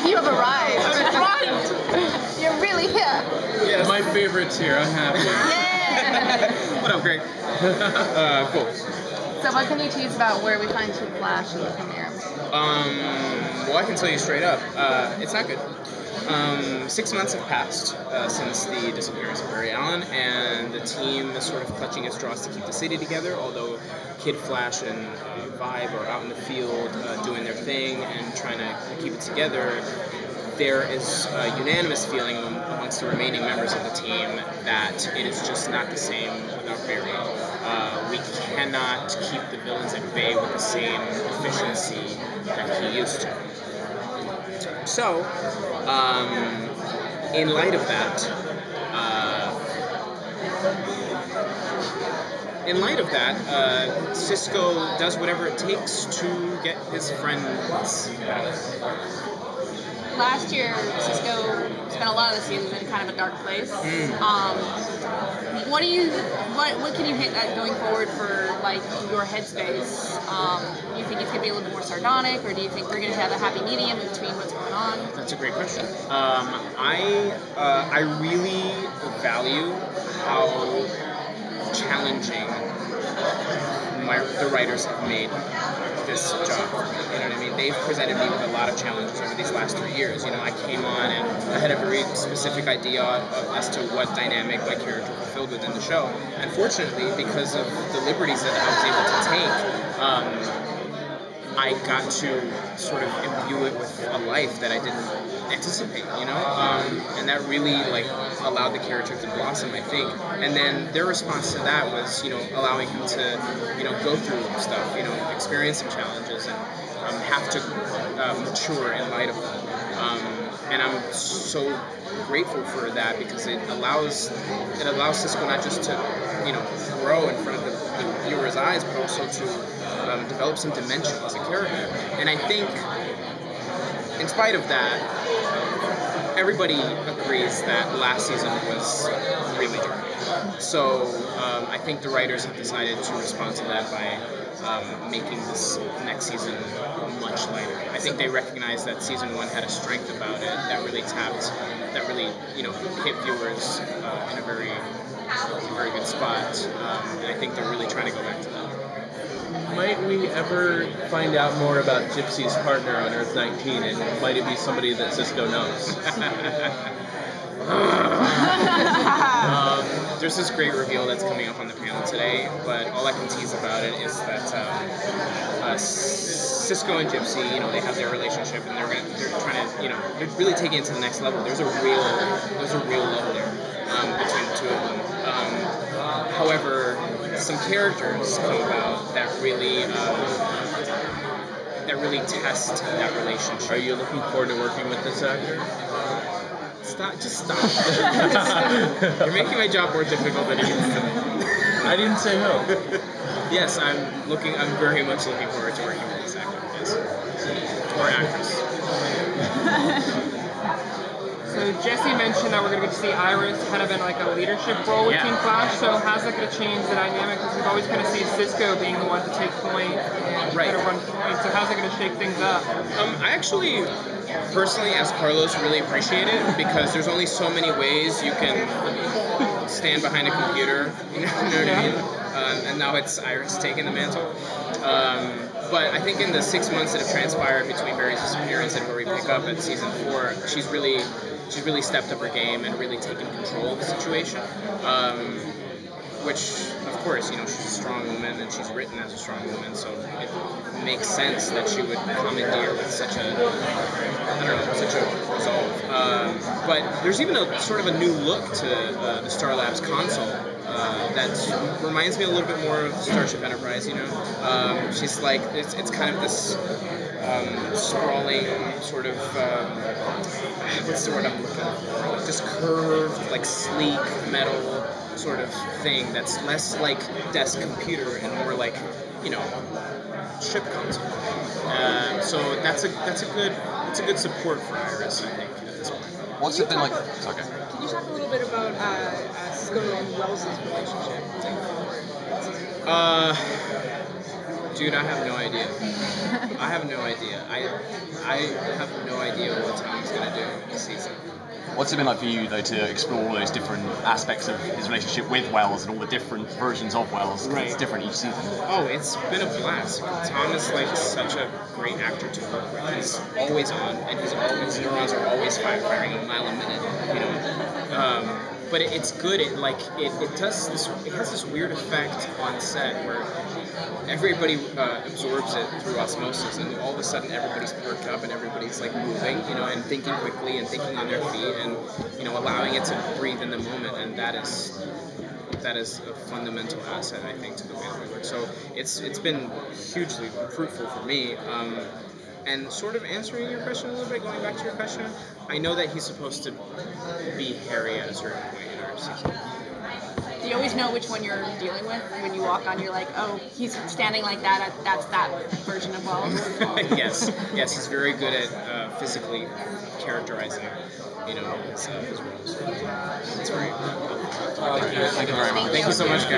You have arrived. You're really here. Yes. My favorite's here. I'm happy. Yeah. What up, Greg? Cool. So what can you tease about where we find Kid Flash in the premiere? Well, I can tell you straight up, it's not good. 6 months have passed since the disappearance of Barry Allen, and the team is sort of clutching its straws to keep the city together, although Kid Flash and Vibe are out in the field doing their thing and trying to keep it together. There is a unanimous feeling amongst the remaining members of the team that it is just not the same without Barry. We cannot keep the villains at bay with the same efficiency that he used to. So, in light of that, Cisco does whatever it takes to get his friends back. Last year, Cisco spent a lot of the season in kind of a dark place. What can you hint at going forward for like your headspace? Do you think it's gonna be a little bit more sardonic, or do you think we're gonna have a happy medium in between what's going on? That's a great question. I really value how challenging the writers have made this job. You know what I mean? They've presented me with a lot of challenges over these last 3 years. You know, I came on and I had a very specific idea as to what dynamic my character fulfilled within the show. Unfortunately, because of the liberties that I was able to take, I got to sort of imbue it with a life that I didn't anticipate, you know? And that really, like, allowed the character to blossom, I think. And then their response to that was, you know, allowing him to, you know, go through stuff, you know, experience some challenges and have to mature in light of that. And I'm so grateful for that because it allows Cisco not just to, you know, grow in front of the viewer's eyes, but also to develop some dimension as a character. And I think, in spite of that, everybody agrees that last season was really dark. So I think the writers have decided to respond to that by making this next season much lighter. I think they recognize that season 1 had a strength about it that really you know, hit viewers in a very good spot. And I think they're really trying to go back to that. Might we ever find out more about Gypsy's partner on Earth 19, and might it be somebody that Cisco knows? There's this great reveal that's coming up on the panel today, but all I can tease about it is that Cisco and Gypsy, you know, they have their relationship, and they're trying to, you know, they're really taking it to the next level. There's a real love there between the two of them. However, some characters come about that really test that relationship. Are you looking forward to working with this actor? Just stop. You're making my job more difficult than it needs to be. I didn't say no. Yes, I'm very much looking forward to working with this actor. Yes. Or actress. So Jesse mentioned that we're going to get to see Iris kind of in like a leadership role with Team Flash. So how's that going to change the dynamic? Because we've always kind of seen Cisco being the one to take point and kind of run point. So how's that going to shake things up? I actually, personally, as Carlos, really appreciate it because there's only so many ways you can stand behind a computer. You know what I mean? And now it's Iris taking the mantle. But I think in the 6 months that have transpired between Barry's disappearance and where we pick up at season 4, she's really stepped up her game and really taken control of the situation. Which, of course, you know, she's a strong woman and she's written as a strong woman, so it makes sense that she would commandeer with such a resolve. But there's even a sort of a new look to the Star Labs console that reminds me a little bit more of Starship Enterprise, you know? She's like, it's kind of this sprawling sort of, what's the word I'm looking for? Like this curved, like sleek metal sort of thing that's less like desk computer and more like, you know, ship console. So that's a good support for Iris, I think, at this point. What's it been like? It's okay. Can you talk a little bit about Cisco and Wells' relationship? Dude, I have no idea. I have no idea. I have no idea what Tom's gonna do this season. What's it been like for you, though, to explore all those different aspects of his relationship with Wells and all the different versions of Wells? 'Cause Right. It's different each season. Oh, it's been a blast. Tom is like such a great actor to work with. He's always on, and his neurons are always firing a mile a minute. You know, but it's good. It does this. It has this weird effect on set where everybody absorbs it through osmosis, and all of a sudden everybody's perked up and everybody's like moving, you know, and thinking quickly and thinking on their feet, and you know, allowing it to breathe in the moment, and that is a fundamental asset, I think, to the way that we work. So it's been hugely fruitful for me. And sort of answering your question a little bit, going back to your question, I know that he's supposed to be Harry at a certain point in our season. Do you always know which one you're dealing with? When you walk on, you're like, oh, he's standing like that, that's that version of Wells? Yes, he's very good at physically characterizing, you know, his roles. It's great. Thank you very much. Thank you so much, guys.